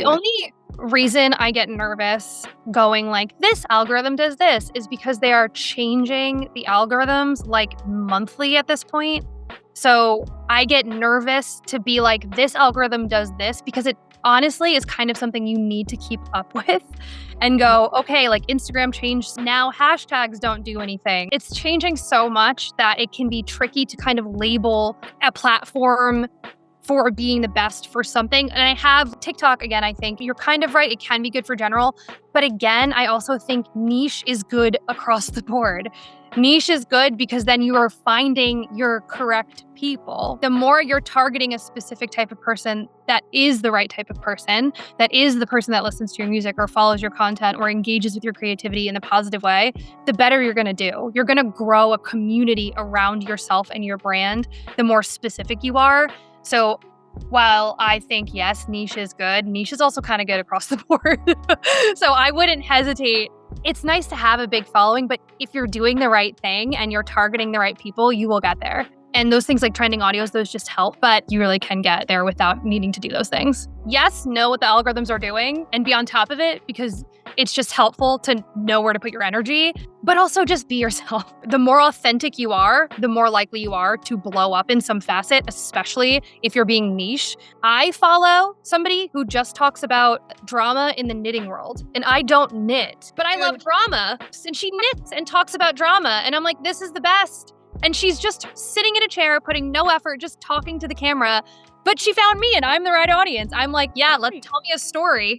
with? only reason I get nervous going like, this algorithm does this, is because they are changing the algorithms like monthly at this point. So I get nervous to be like, this algorithm does this, because it honestly is kind of something you need to keep up with and go, okay, like Instagram changed, now hashtags don't do anything. It's changing so much that it can be tricky to kind of label a platform for being the best for something. And I have TikTok again, I think you're kind of right. It can be good for general. But again, I also think niche is good across the board. Niche is good because then you are finding your correct people. The more you're targeting a specific type of person that is the right type of person, that is the person that listens to your music or follows your content or engages with your creativity in a positive way, the better you're going to do. You're going to grow a community around yourself and your brand the more specific you are. So while I think, yes, niche is good, niche is also kind of good across the board. So I wouldn't hesitate. It's nice to have a big following, but if you're doing the right thing and you're targeting the right people, you will get there. And those things like trending audios, those just help, but you really can get there without needing to do those things. Yes, know what the algorithms are doing and be on top of it, because it's just helpful to know where to put your energy, but also just be yourself. The more authentic you are, the more likely you are to blow up in some facet, especially if you're being niche. I follow somebody who just talks about drama in the knitting world, and I don't knit, but I love drama, and she knits and talks about drama, and I'm like, this is the best. And she's just sitting in a chair, putting no effort, just talking to the camera. But she found me and I'm the right audience. I'm like, yeah, tell me a story.